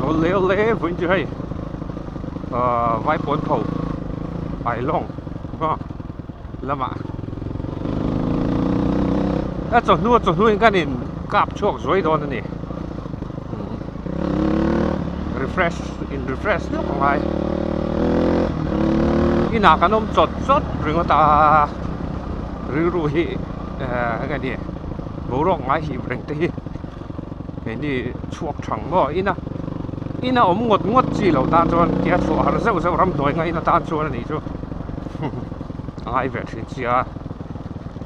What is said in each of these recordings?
ole vun chu hei vai pon pho ai long ha lama cho nu kan in kap chok zoi don ni refresh no ngai ina kanom chot ring ta ru hi cái gì bố rong ngay hi reng te hi cái ni chuộc thằng bo ina ngột chi lo tan chon kia chu har zeu ram noi ngai na tan chon ni chu ai ve thin chia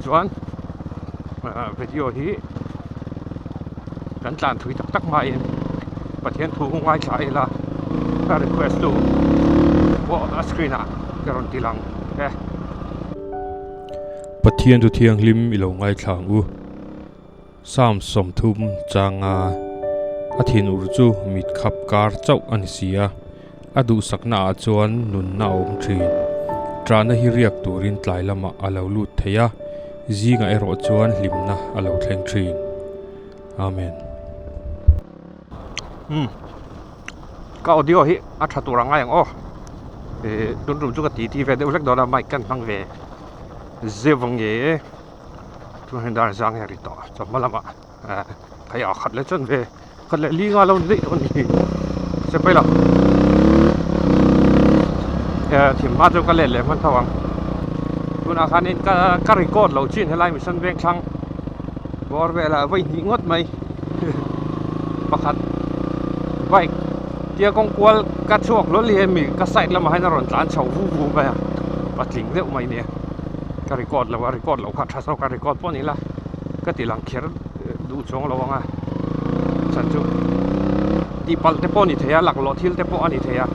chuan video hi kan tlan thui tak mai in pathian thu ngai chai la ka request to what screen a karon tilang pathian tu thiang lim ilo ngai thlang u sam som thum changa athin urchu mit khap kar chau an sia adu sakna chuan nun na om thin trana hi riak turin tlai lama alo lut theya zinga ero chuan limna alo thleng thin amen ka audio hi a tha tur angai ang o dun rum chu ka ti ve de ulek dona mic kan hang ve zevang ye tu hen dar zang heri to cho malama khaya khat le chon ve khat le li nga lo ni on hi se pai la thim ma chu ka le man thawang tun a khan in ka record lo chin helai mi san veng thlang bor ve la vai hi ngot mai pakhat vai tia kong kwal ka chuak lo li mi ka side lama haina ron tlan chau vu ba patling deuh mai ne ka record lo kha tha so ka record pon ila ka tilang kher du chong lo wanga chan chu ti pal te pon ni theya lak lo thil te po ani theya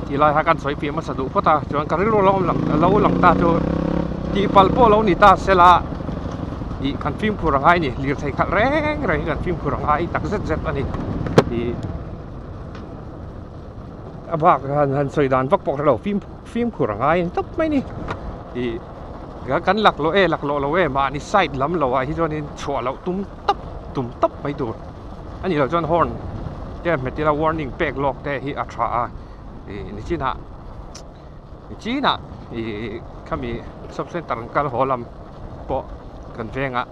ti lai ha kan soi pi ma sadu phota chuan ka ri lo lang ta chu ti pal po lo ni ta sela i kan film phurangai ni lir thei khat reng kan film phurangai tak zet ani i abak han soi dan vak pok lo film phurangai tok mai ni i ga kan lak lo ma ni side lam lo a hi jonin chua lo tum tap mai dur ani lo jon horn te metila warning pek lok te hi atha a ni china i kami subsen tarang kal holam po kan venga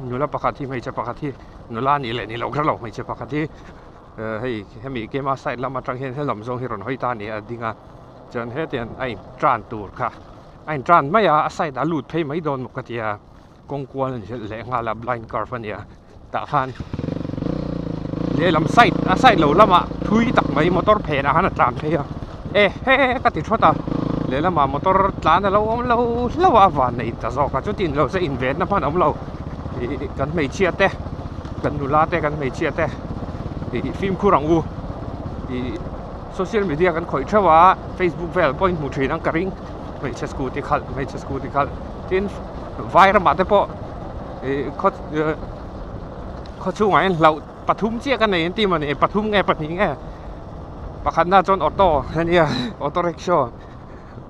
nula pakati mai cha pakati nula ni le ni lo gra lo mai cha pakati hei hemi kema side lama tang hen helam zong hiron hoita ni adinga chan he tian ai tran tur kha ai tran mai a side a lut phei mai don mukatia kong kwal ni le nga la blind car fania ta khan le lam side lo lama thui tak mai motor phe na han tran phei he ka ti thota le lama motor tlan lo awan nei ta zo ka chutin lo se invest na phan om lo kan mei chia te kan nula te kan mei chia te film khurang u social media kan khoi thawa Facebook vel point mu thin ang karing mei che scooty khal tin viral ma te po kho chu ngai lo pathum chia kan nei ti man e pathum nge patni nge pakhat na chon auto rickshaw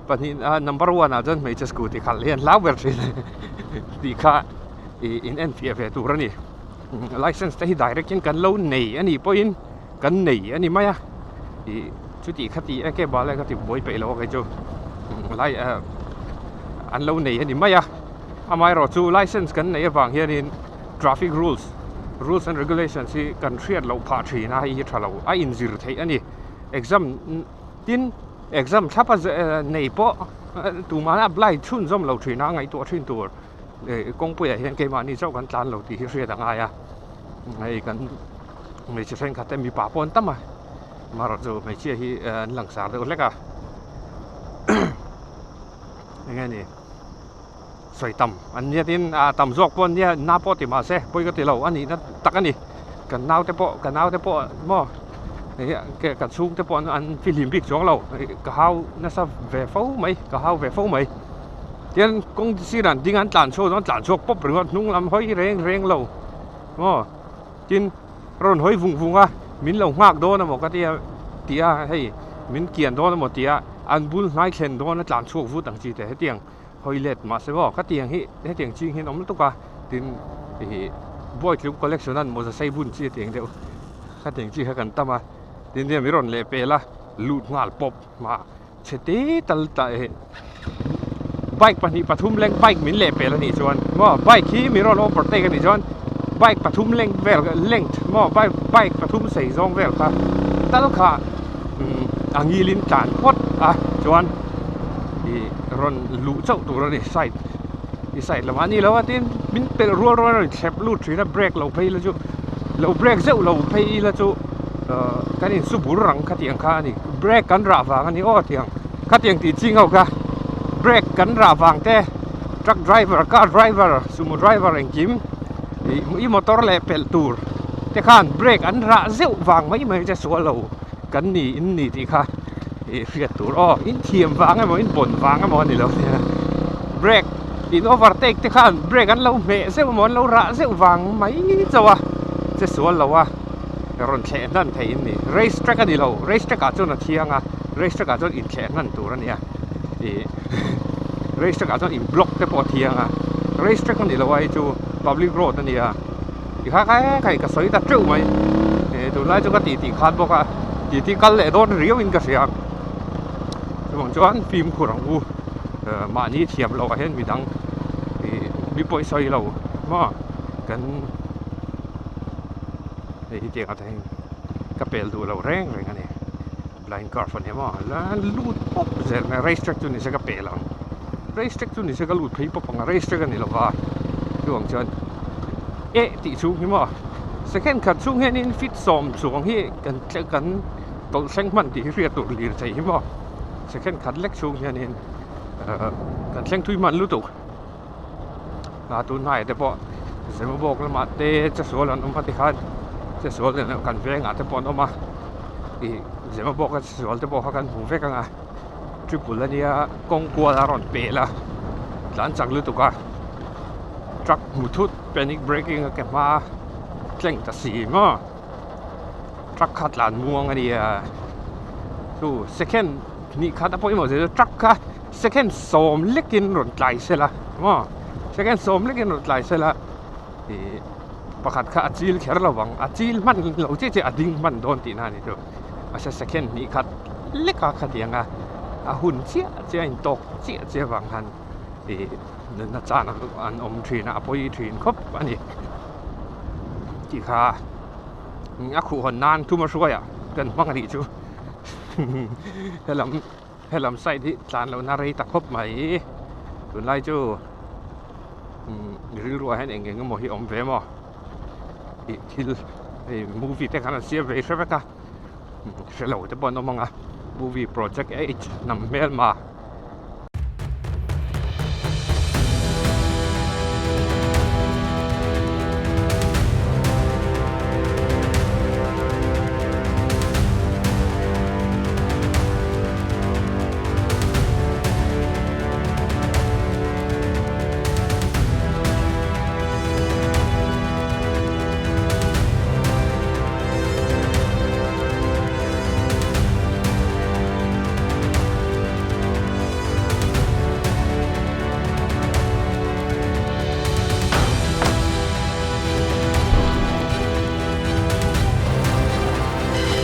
panin number 1 a jan mei che scooty khal hian law ber thin ti kha in NPF turani license te hi direct in kan lo nei ani point kan nei ani maya chuti khati ke bale khati boi pe lo ke chu lai an lo nei ani maya amai ro chu license kan nei awang hian in traffic rules and regulations hi kan thriat lo pha thi na hi thalo a in zir thei ani exam thapa nei po tu ma apply chun zom lo thi na ngai to thin tur kong pu ya hian ke ma ni chau kan tlan lo ti hi hria danga ya ngai kan mei che fen khat mi pa pon tama maro zo mei che hi lang sar de leka ngai ni soi tam an nia tin tam jok pon nia na po ti ma se poi ka ti lo ani na tak ani kan nau te po mo ke kan sung te pon an film big jong lo ka hau na sa ve fo mai tian kong si ran ding an tlan cho pop ring nung lam hoi reng lo mo tin ron hoi vung a min lo ngak do na mo ka tia hei min kian do na mo tia an bul ngai khen do na tlan cho vu tang chi te he tiang hoi let ma se bo ka tiang hi he tiang ching hin om tu ka tin hi boy club collection an mo sa sai bun chi tiang deu khát tiếng chi khát cần tâm à tiếng tiếng mi ron lệ pe la lụt ngal pop mà chết tí tal tại bike pani pathum leng bike min lệ pe la ni chuan mo bike hi mi ron overtake cái ni chuan bike pathum leng vel length mo bike pathum sei zong vel kha tal kha angilin tan hot à chuan i ron lu chau tu ron ni side lama ni lo tin min pel rual ron thep lu thri na break lo phei la chu lo break zeu lo phei la chu kan in su bur rang kha tiang kha ni break kan ra wang ani o tiang kha tiang ti ching au ka break kan ra wang te truck driver car driver sumo driver en kim i motor le pel tur te khan break an ra zeu wang mai cha so lo kan ni in ni ti kha riat tur o in thiam wang ai mo in bon wang ai mo ni lo break in overtake te khan break an lo me zeu mo lo ra zeu wang mai chawa che so lo wa ron khe nan thei in ni race track ani lo race track a chon a thianga race track a chon in khe nan tur ania race track a chon in block te po thianga race track ani lo ai chu public road ania i kha kai ka soi ta treu mai tu lai chu ka ti khan bo ka ti kal le don riau in ka siak mong chuan phim khurang u ma ni thiam lo a hen mi dang mi poi soi lo ma kan thì tiếng ở đây các bèo đủ lâu rèn rồi cái này blind car phần em là lút pop giờ này race track tu này sẽ các bèo lắm race track tu này sẽ các lút thấy pop bằng race track này là va đường chân tỷ xuống thế mà second cut xuống hết nên fit xòm xuống hết cần tổ sinh mạnh thì riết tụt liền thấy thế mà second cut lệch xuống hết nên cần sinh thui mạnh lút tụt là tu này để bỏ sẽ một bộ cái mặt tê cho số lần ông phát hiệnจะสวนเลยนะกันเวงอาจจะปนออกมาอีจะมาบอกกันสวนจะบอกกันหูเวกันอ่ะทริปแล้วเนี่ยกงกัวละร้อนเปล่าหลังจากฤดูกาลทรัคมุทุดแพนิคเบรกิ้งก็มาเคร่งตัดสีมั้งทรัคขัดหลานม่วงอันนี้ดู second นี่ขัดอะไรหมดเลยทรัคค่ะ second สมเล็กินรถไหลเสร็จละมั้ง second สมเล็กินรถไหลเสร็จละประคัดข้าอาจิลแค่ระวังอาจิลมันเราเจ๊อดิ่งมันโดนตีน่านี่ดูอาจจะ second นี่ขัดเล็กขัดยังไงหุ่นเจ๊อินตกเจ๊วังหันนั่นจานอันอมทรีนอพอยทรีนครบอันนี้ที่ข้าอาขู่หันนานทุ่มมาช่วยกันว่างดีจูให้ลำไส้ที่จานเรานารีตะครบไหมส่วนไรจูรู้ให้เองก็มองที่อมเวมอ่ะที่มูฟี่แต่ขนาดเสียเวใช่ไหมคะเสร็จแล้วจะบอกน้องอ่ะมูฟี่โปรเจกต์นำเมลมา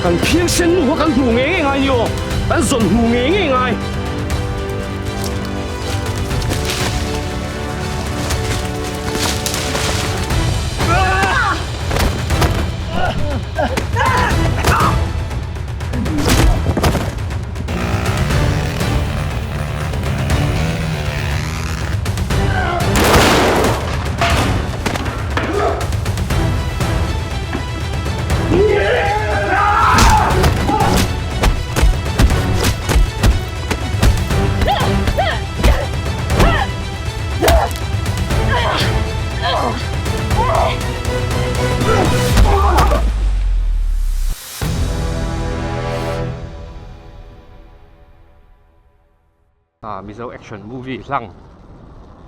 กันเพียงเส้นหัวกันหูเงี้ยไงโยกันส่วนหูเงี้ยไงมีเจ้า action movie หลัง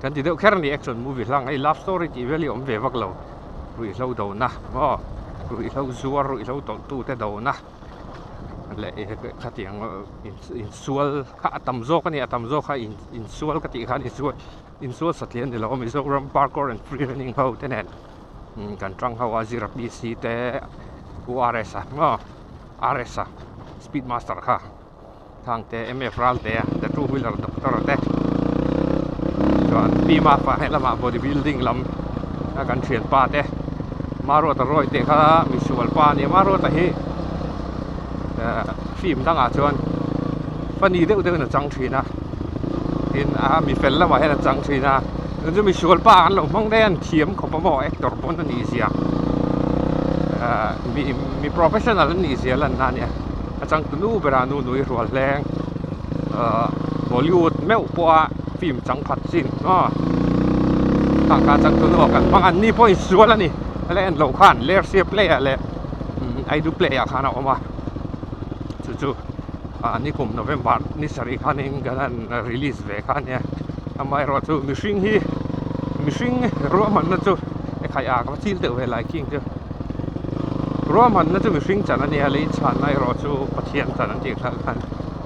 กันที่เดียวแค่นี้ action movie หลังไอ้ love story ที่เวลี่อมเววักเรารุ่ยเราโดนนะว่ารุ่ยเราซัวรุ่ยเราตู้แต่โดนนะและขัดยังอินซัวข้าตำโซกันเนี่ยตำโซข้าอินซัวกติข้าอินซัวสัตว์เลี้ยงเดี๋ยวเรามีโซรัมพาร์คอร์และฟรีรันนิ่งเขาแต่แน่กันตรังเขาว่าจิรับดีซีแต่ URS RS Speedmaster ค่ะทางแต่ MF รัลแต่ The Two Wheeler Doctor แต่ส่วนปีมาฝ่ายละมา Bodybuilding ลำกันเฉียนป้าแต่มารถรอยแต่ค่ะมีส่วนป้าเนี่ยมารถแต่ที่ฟิล์มตั้งอาจวนฟันนี้เด็กๆน่ะจังทีนะทีนมีเฟลแล้วมาให้น่ะจังทีนะแล้วจะมีส่วนป้าอันหลงมั่งแดนเทียมของพ่อหมอเอ็กซ์ตัวนั้นนี่เสียมี professional นี่เสียแล้วนั่นเนี่ยจังตัวนู้นเวลานู้นหนุ่ยรัวแรงบอลลีวูดแม่อุปว่าฟิล์มจังผัดสินทางการจังตัวนู้นกันบางอันนี่พออีกส่วนแล้วนี่อะไรอันเราขันเลเซียเพลย์อะไรไอดูเพลย์ขันออกมาจู่ๆนี่ผมโนเวมเบอร์นี่สริขันเองกันรีลีสเวกันเนี่ยทำไมเราจู่มิชิงรัวมันนั่นจู่ไอ้ใครก็ชิลเตอร์เวลาคิงจู่รัวมันนั่นจู่มิชิงจันนั่นเนี่ยเลยฉันไอ้เราจู่ปะเทียนจันนั่นเอง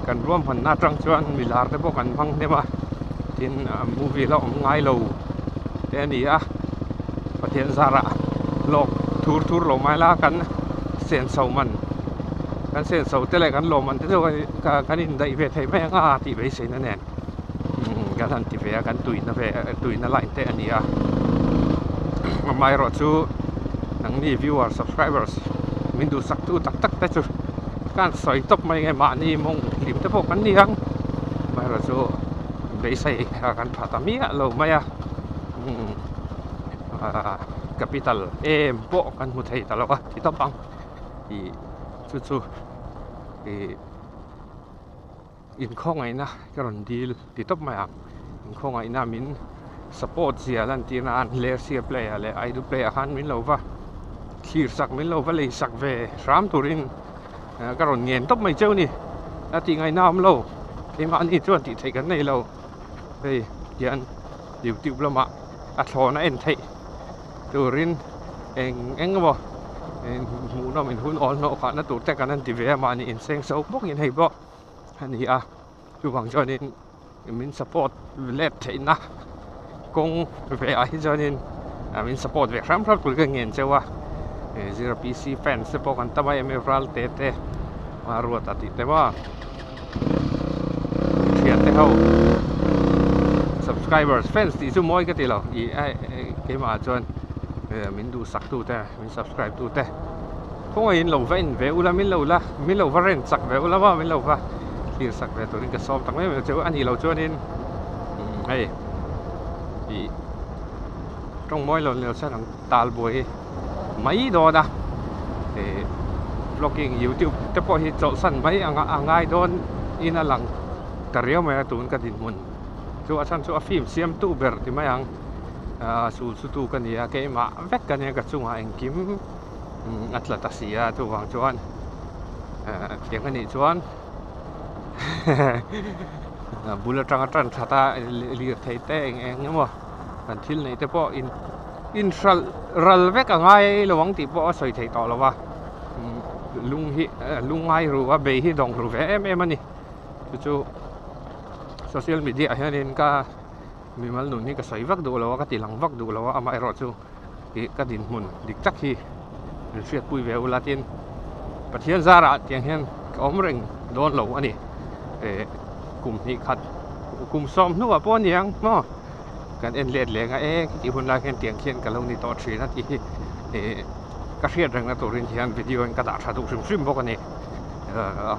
กันรัวมันน่าจังจวนมิลาร์ได้บอกกันพังเนี่ยว่าที่มูวี่เราง่ายเราแต่นี่ปะเทียนซาระโลกทูร์ลงมาแล้วกันเส้นเสามันกันเส้นเสาแต่อะไรกันลมมันที่ว่ากันอินได้เวทให้แม่งที่ไปเส้นนั่นเองกันทันที่เวกันตุยนั่นแหละแต่อันนี้ไม่รอชูนังนี่ viewer subscribers มินดูสักตู้ตักแต่ชูการสอยตบไม่ไงมานี่มงลิมแต่พวกกันนี่ยังไม่รอชูไปใส่กันผ่าตามีเราไม่capital po kan mutai talaga kita bang chu in khong ai na karon deal ti top ma in khong ai na min support sia lan ti na an le sia player le ai du player han min lo va khir sak min lo va le sak ve ram turin karon ngen top mai cheu ni ti ngai nam lo ke ma ni chuan ti thei kan nei lo pe yan YouTube lo ma a thona en thei turin eng bo mu no min hun all no kha na tur te kan an ti ve ma ni in seng so bok in hei bo ani chu wang cho nên min support let thei na kong ve ai cho nên min support ve ram prat pul ka ngen chewa zero pc fans se po kan tamai emerald te ma ruat ati te wa thian te ho subscribers fans ti chu moi ka ti lo i ke ma chon mìnhดูสักตัวแต่mình subscribe ตัวแต่พวกอินเราว่าอินเวลามินเราว่าเรนสักเวลาว่ามินเราว่าที่สักเวตัวนี้ก็ซ้อมตั้งไม่เจออันนี้เราชวนอินเฮ้ยตรงมอยเราใช้ทางตาลบวยไม่โดนนะบล็อกกิ้ง YouTube แต่พอที่โจสันไม่ง่ายโดนอินหลังกระเรียวไม่ตัวนี้ก็ดินมุนชัวร์ฉันชัวร์ฟิล์มเสียมตู้เบอร์ที่ไม่ยังsutu kan dia ke ma vek kan ya ka chunga engkim atlata sia tu wang chuan tiang ani chuan bula tang thata li thei te eng mo kan thil nei te po in ral vek angai lawang ti po soi thei to lawa lung ngai ru wa be hi dong ru ve em ani chu social media hianin kaมีมันหนุนนี่ก็ใส่วักดูแล้วก็ตีหลังวักดูแล้วเอามาไอรอดชูก็ดินมุนดิกจักที่เสียดปุยเวลลาตินปะเทียนซาระเตียงเฮนก็อมเร่งโดนเหลวอันนี้กลุ่มนี้ขัดกลุ่มซ้อมนัวป้อนยังเนาะกันเอ็นเลียดเหลงที่คนลายเห็นเตียงเขียนกันลงนี่ต่อทรีนาทีก็เสียดแรงนะตัวเรียนเขียนวิดีโอกระดาษชัดซึมพวกนี้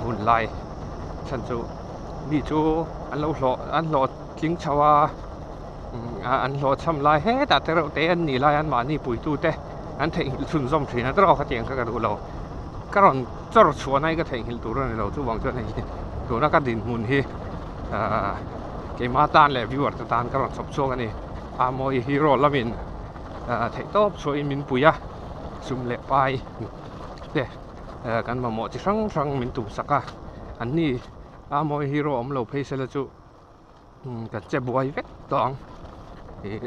หุ่นลายฉันชูนี่ชูอันโหลดทิ้งชาวอันโหลดทำลายเฮ้แต่เราเตะอันนี้ลายอันมานี่ปุ๋ยตู้เตะอันเทงสุ่มซ้อมทีนะเราขัดแย้งกันดูเราก็เราจะชวนให้ก็เทงหิลตัวเราทุกวันจนให้ตัวนักดินมุนที่เกมมาตานและวิวร์ตานก็เราสบโชกันนี่อามอยฮีโร่ละมินเทคโต้ช่วยมินปุ๋ยสุ่มเละไปเตะกันมาหมดที่ช่างมินตุสักอันนี้อามอยฮีโร่อมเราเพย์เซลจูกันเจ็บบวยเวกตอง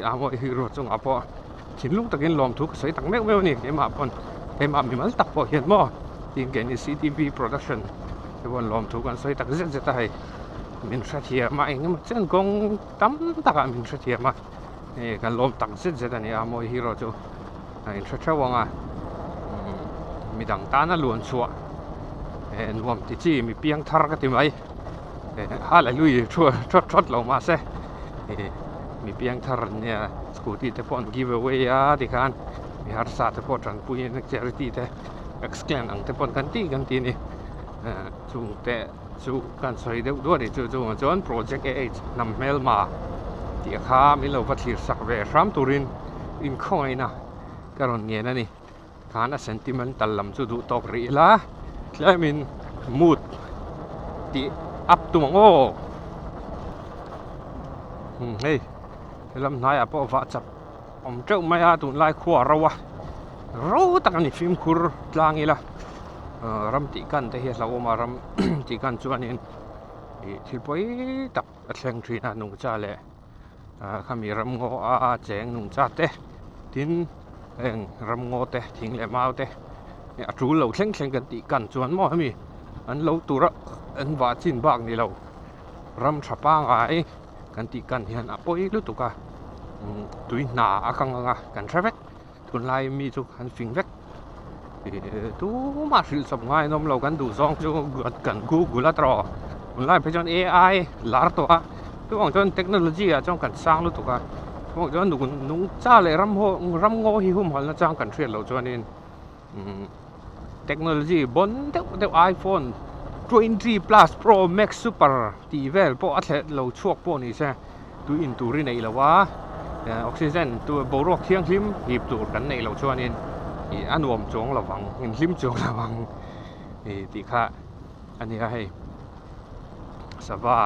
อามอยฮีโร่จงอาพอถิ่นลุงตะกินลมทุกใส่ตังเมฆเวลนี่เกมมามีมันตักพอเห็นมั้ยทีมเกมนี่ CTV Production ที่วันลมทุกกันใส่ตักเจ็ดจะได้มินเสียมาเองมันเส้นกงตั้มตักมินเสียมากันลมตักเจ็ดจะได้อามอยฮีโร่จูอินเสียวัง มีดังตาน่ะล้วนชัวนวมที่จีมีเปียงทาร์กติไว้ฮาเลลุยชัวชดลงมาเสมีเปียงทาร์เนี่ยสกูตี้เตปอนกิฟต์เวย์ที่กันมีฮาร์ซาเตปอนรันปุยนักเจริญเตเอ็กซ์แกลนอังเตปอนกันตีนี่จูเตจูกันสอยเดือดด้วยจูจวนโปรเจกต์นำเมลมาที่ข้ามีเราพัฒน์สักเวรามตูรินอินคอยนะก็รอนเงี้ยนะนี่การเซนติเมนต์ตัลลำจูดูตอกรีละแล้วมินมูดที่อัพตุมังโอเฮ้ยลำนายอ่ะพอว่าจับเจ้าไม่อาตุนไล่ขวาเราวะเราตั้งนี่ฟิล์มคูร์ลางอีละรำตีกันแต่เฮียเรามารำตีกันชวนนี่ที่ไปตักเชียงทรีน่ะนุ่งจ้าเลยข้ามีรำงอเจงนุ่งจ้าเตะทิ้งรำงอเตะทิ้งเลยมาเตะเนี่ยจูเราเชียงกันตีกันชวนมั่วมีอันเราตัวละอันว่าจินบางนี่เรารำฉับปังไอ้กันตีกันเฮียนอ่ะไปรู้ตัวกันตุยหนาคังกันใช่ไหมทุนไล่มีทุกหันฟิงเวกtu mà sử dụng ngay nôm lâuกันดูซองจูกันกูละตรอมันไล่ไปจน AI ลาตัวtuของจนเทคโนโลยีอ่ะจงกันสร้างรู้ตัวกันของจนดูนุ่งจ้าเลยรำโง่หิหุ่มหันแล้วจ้างกันเทรดเราจนนี่เทคโนโลยีบนเดี๋ยว iPhone 20 Plus Pro Max Super ตีเวลพวกอัตเลเราช่วงพวกนี้ใช่ดูอินตูรีในละวะออกซิเจนตัวโบรกเที่ยงคลิมหีบตูดกันในเราจนนี่อันวมจงระวังเห็นลิมจงระวังตีข้าอันนี้ให้สบาย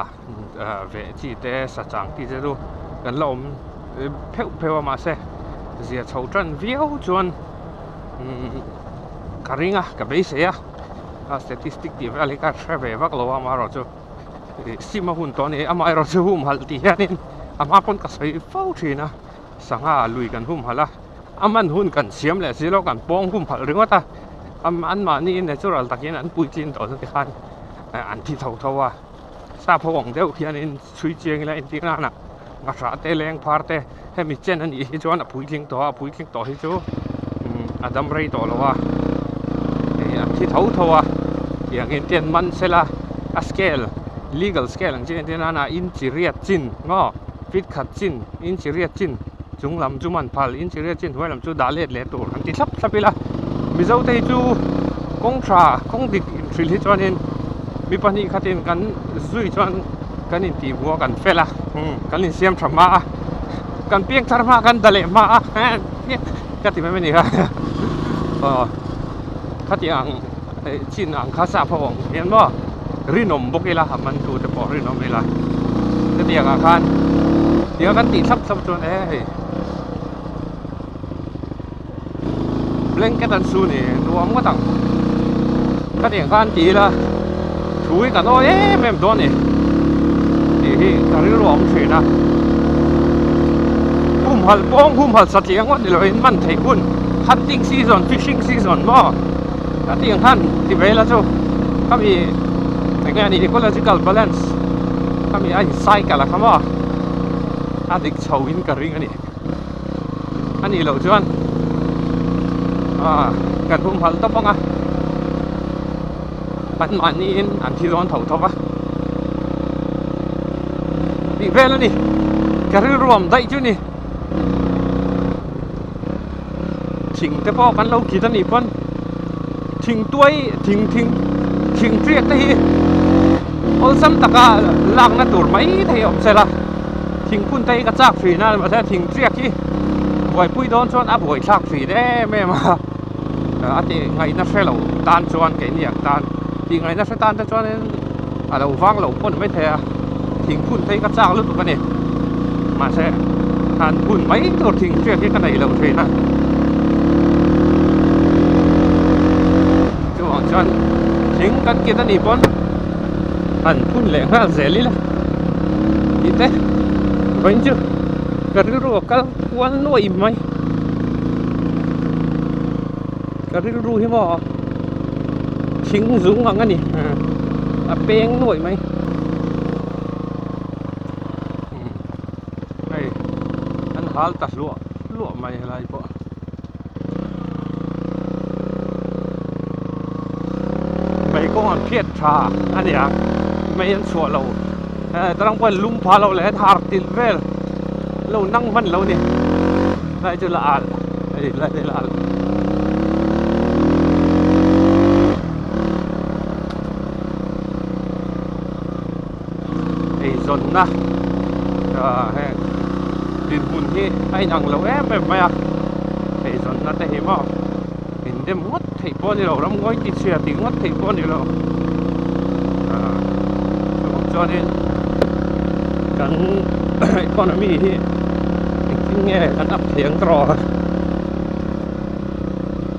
เวทีเตะสัจจังที่จะดูกันลมเพลมาเสเสียชาวจันวิวจวนการิงกับเบสเซียสถิติที่อะไรก็ใช้แบบว่าเราอามาเราจะสิมาหุ่นตอนนี้อามาเราจะหุ่มหัลตีนี่อามาคนก็ใส่เฝ้าทีนะสังหาลุยกันหุ่มหัลละอามันหุ่นกันเสียมเลยสิเรากันป้องหุ่มหัลหรือว่าตาอันมานี่ในจุดเราตะกี้นั้นปุยจินต่อสักทีอันที่เท่าว่าซาพวงเดียวที่นี่ช่วยเจียงอะไรที่นั่นน่ะงาสาเตแรงพาร์เตให้มีเจนอันนี้ที่จวนปุยจิงต่อที่จูอดัมไรต่อแล้วว่าอันที่เท่าว่าอย่างเตียนมันเสละสเกล legal scale อย่างเช่นที่นั่นน่ะอินจิเรียจินง้อฟิตขัดจินอินจิเรียจินจุงลำจุมันพัลอินจิเรียจินหัวลำจูดาเลดเลตัวอันที่ทับไปละมิเจ้าเตจูกงทราคงดิทริลที่จวนนี้มีปัญหาขัดกันกันซุยจวนกันอินตีหัวกันเฟล่ะกันอินเสียมทำมากันเปียงทำมากันดะเลมาเนี่ยกันที่ไม่นี่ครับขัดอย่างชินอังคาซาพงเห็นบ่รินอมบุกเอลามันดูแต่พอรินอมเอลาก็เดียกอาคารเดี๋ยวกันติดซับจนเล่นแค่ตันซูนี่ตัวมันก็ต่างก็เดียกการตีละช่วยกันโอ้แม่โดนนี่ที่การริรวมเฉยนะหุ่มหัลป้องหุ่มหัลสัตย์ยังว่าเดี๋ยวมันไทยคุณ hunting season fishing season บ่ก็เดียกกันที่เวลาจูก็มีอย่างนี้ ecological balance ก็มีไอ้ไซกันละครับว่าอาดิกชาววินกันริงอันนี้เราชวนกันพุ่มพันต้องป้องปันมันนี่อันที่ร้อนเท่าปะอีกเวลานี่กันรวมได้จุนี่ทิ้งแต่พอกันเราคิดนี่ป้อนทิ้งตัวทิ้งเรียกที่เอาซ้ำตะกาลางนัดตัวไม่ได้ออกเสร็จละทิ้งพุ่นไตกระจากฝีนะมาแท้ทิ้งเรียกที่บ่อยปุ้ยโดนชวนบ่อยจากฝีได้แม่มาอาทิไงนัดเสร็จเราตานชวนแกนี่อยากตานที่ไงนัดเสร็จตานจะชวนเราฟังเราพ่นไม่แท้ทิ้งพุ่นไตกระจากลึกกันนี่มาแท้ทานพุ่นไม่ตัวทิ้งเรียกที่กันไหนเราฝีนะจะหวังชวนทิ้งกันกินนี่ป้อนอันพุ่นแหลงห้าเสรีละดีเต้เป็นจูกระรู้กันวันน้อยไหมกระรู้ที่ว่าทิ้งสูงงั้นนี่เป้งน้อยไหมไอ้อันหาตัดลวกไม่อะไรปะ งอันเพียรชาอันนี้ไม่ยันชัวเราตรังวันลุมพาเราแหละทาร์ติลเวลเรานั่งมันเราเนี่ยได้จุลอาลได้ละไอ้ส่วนนะดินหุ่นที่ไอ้นังเราแบบไม่ไอ้ส่วนนั้นแต่เห็นมั้ยเห็นเต็มหมดที่ป้อนนี่เราเราง่อยติดเชื้อติดหมดที่ป้อนนี่เราจอนี่กันอีโคโนมีที่จริงๆเนี่ยกันอัพเสียงตรอ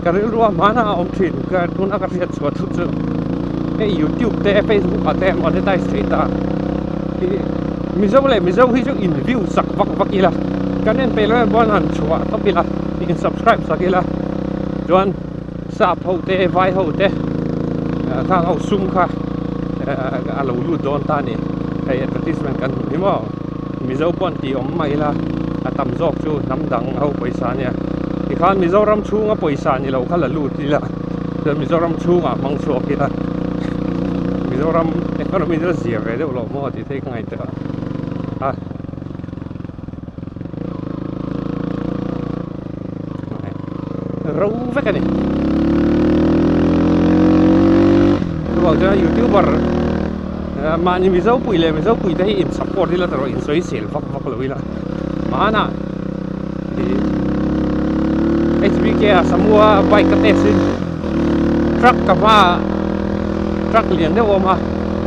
กันรู้ว่ามาหน้าอมถิ่นกันคุณอาการเสียสวดทุกสิ่งไอ้ YouTube แต่ Facebook แต่มาได้สตรีทมิเจ้าเลยมิเจ้าที่จะอินวิวสักวักกี่ละกันเน้นไปเลยบ้านหันชัวร์ต้องไปละอิน subscribe สักกี่ละจวนทราบเขาเตะไฟเขาเตะทางเอาซุ่มค่ะเราลู่โดนตานี่ไอ้ advertisement กันนี่มั้งมิเจ้าปนตีอมไม่ละตำจอกจูน้ำดังเอาไปสานเนี่ยอีกครั้งมิเจ้ารำชูงไปสานนี่เราขันละลู่ทีละเดี๋ยวมิเจ้ารำชูงมังชัวกี่ละมิเจ้ารำเอคโนมีจะเสียไปเดี๋ยวเราไม่ได้ที่ไงเถอะรู้ไหมกันนี่บอกจะยูทูบเบอร์มานี่มิเจ้าปุ๋ยเลยมิเจ้าปุ๋ยได้อินซัพพอร์ตที่เราแต่เราอินสวยเสียฟักเลยละมาน่ะHBK semua baik ketesin truk kama truk lian dia oma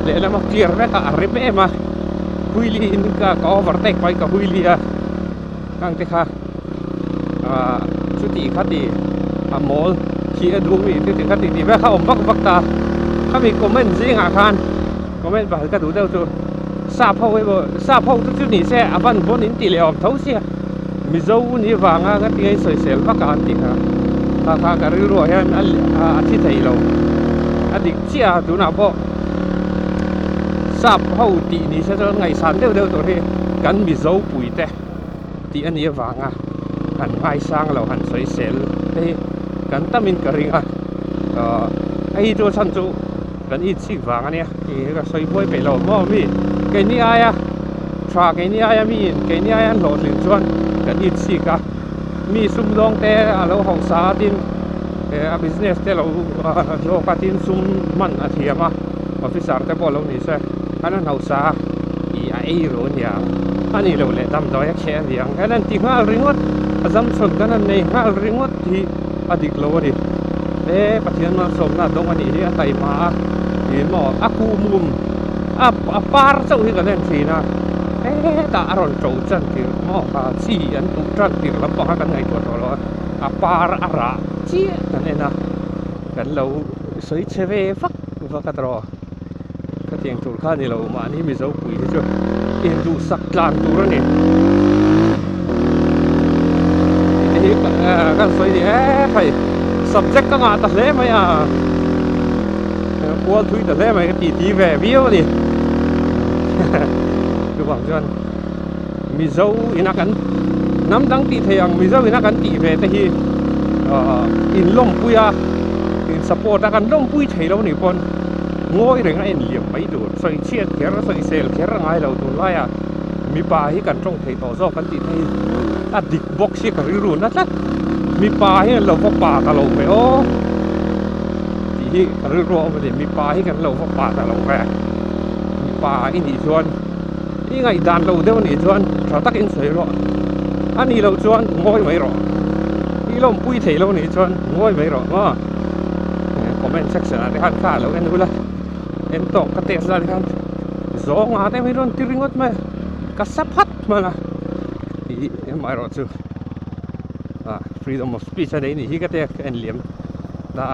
le lama clear mereka arep ema huili in ka overtake pai ka huili ya kang te kha chuti khati mall khi adu mi ti khati ti ba kha om vak ta kha mi comment jing a khan comment ba ka du deu chu sa phau we bo sa phau chu ni se avan bon in ti le om thau siaมิเจ้านี่วางก็ที่ไอ้สวยเซลว่าการติดฮะถ้าการรู้เห็นอาทิตย์ไทยเราอดีตเชี่ยดูนะพอทราบเขาตีนี่ใช่ไหมไงสันเดียวตัวที่กันมิเจ้าปุ๋ยแต่ตีอันนี้วางหันไอ้สร้างเราหันสวยเซลที่กันตั้มินกระริงไอ้ตัวฉันจูกันอีสิวางอันนี้ก็สวยพ่อยไปเราไม่มีแกนี่ไอ้ทราแกนี่ไอ้มีแกนี่ไอ้หลอดหรือชวนกันอีสิกะมีซุ่มดองแต่เราห้องสาดินbusiness แต่เราโลกาตินซุ่มมันอาทิตย์มาออฟฟิศอาร์แต่พอเรานี่ใช่อันนั้นห้องสาไอ้โรนอย่างอันนี้เราเลยทำโดยแค่อย่างแค่นั้นที่ห้าริงวัดจำส่วนกันนั้นในห้าริงวัดที่อดีตเราดิปฏิญาณมาสมนาตรงอันนี้ที่ไต่มาที่หมออากูมุมปาร์เจ้าที่กันเล่นสีนะตาอารมณ์โจจันที่หมอชีอันตุจันที่เราบอกกันไงตัวเราปาร์อาระชี้กันเองนะกันเราสวยเชฟฟักกันรอก็เตียงจุดข้านี่เรามานี่มีเจ้าปุ๋ยที่ช่วยเอ็นดูสักจานตัวนี่นี่กันสวยดีไป subject ก็มาตัดเล่ไหมกลัวทุยตัดเล่ไหมก็ตีแหวะวิวดิคือบอกจนมีเจ้าอินักกันน้ำดังตีเทียงมีเจ้าอินักกันตีแหวะแต่ที่อินล้มปุยอินสปอร์ตกันล้มปุยเทียเราหนิปนง่อยเรื่องไอ้เหลี่ยมไม่ดูใส่เชียดแค่ใส่เซลแค่ร่างไอ้เราตัวไล่มีปลาให้กันตรงเทียต่อซ้อกันตีเทียดิกบ็อกซี่กันรู้นะจ๊ะมีปลาให้เราพอปลาตะลงไปโอ้ที่กันรู้ว่ามันมีปลาให้กันเราพอปลาตะลงไปมีปลาอินดีชวนนี่ไงดันเราเดี๋ยวนี้ชวนเราตักอินเสียหรออันนี้เราชวนง่อยไม่หรอที่เราปุ้ยเทียเราเนี่ยชวนง่อยไม่หรอว่าคอมเมนต์เซ็กชันอะไรข้างๆเราเอ็นดูละเอ็นตกกระเตะสักกันสองแต่ไม่โดนตีริงวัดไหมกระสับพัดมาละที่ไม่รอดจูfreedom of speech อะไรนี่ที่กระเตะเอ็นเหลี่ยมได้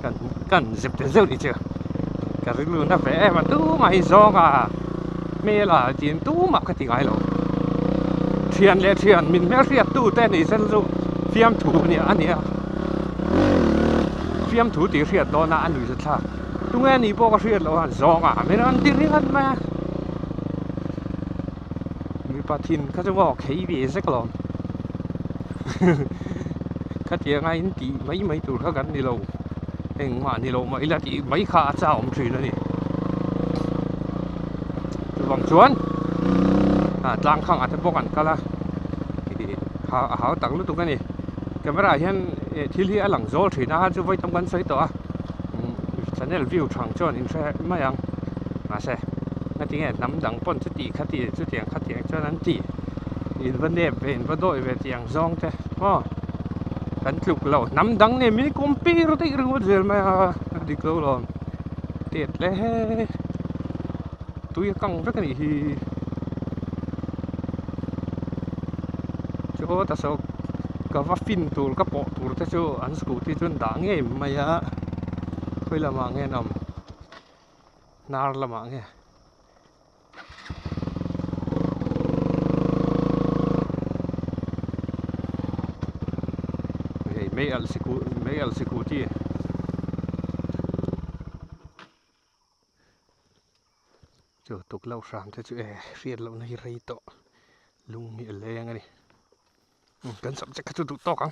กันเจ็บแต่เจ้าดิเจ้ากันรู้นะแฝงมันตู้ไม่ซองเมื่อละจีนตู้มากระติกไอเราเทียนเลี้ยเทียนมินแม่เรียกตู้แต่นี่ฉันรู้เฟียมถูเนี่ยอันนี้เฟียมถูตีเรียดโดนอันดูสักท่าตรงนี้พวกเรียดเราซองไม่รันตีเรียดมามีปะทินเขาจะบอกให้บีสักหลอมเขาเจียงไงตีไม่ถูกเท่ากันนี่เรา hình mà ni lâu mà là thì mấy khá chào ông chuyện nữa đi vòng chuan tlang khang ate bokan kala hao tak lu tu cái này camera hian thil hi alang zol thina ha chu voi tam kan soi to a channel view thang chon in tre mayang ma se na tinge nam dang pon chu ti khati chu tiang khati chon an ti in vấn đề về vấn đội về tiang zong te kan tluk lo nam dang ne mi kompi ro ti ru zel ma di klo lo tiet le tui kang ve kan hi cho ta so ka va fin tur ka po tur te chu an scooty chun da nge maya khoi la ma nge nam nar la ma nge mấy al scooty cho tục lâu sáng thế chứ phiền lâu này rây to lung mi lên ngay đi cần sắm chắc cái chút to không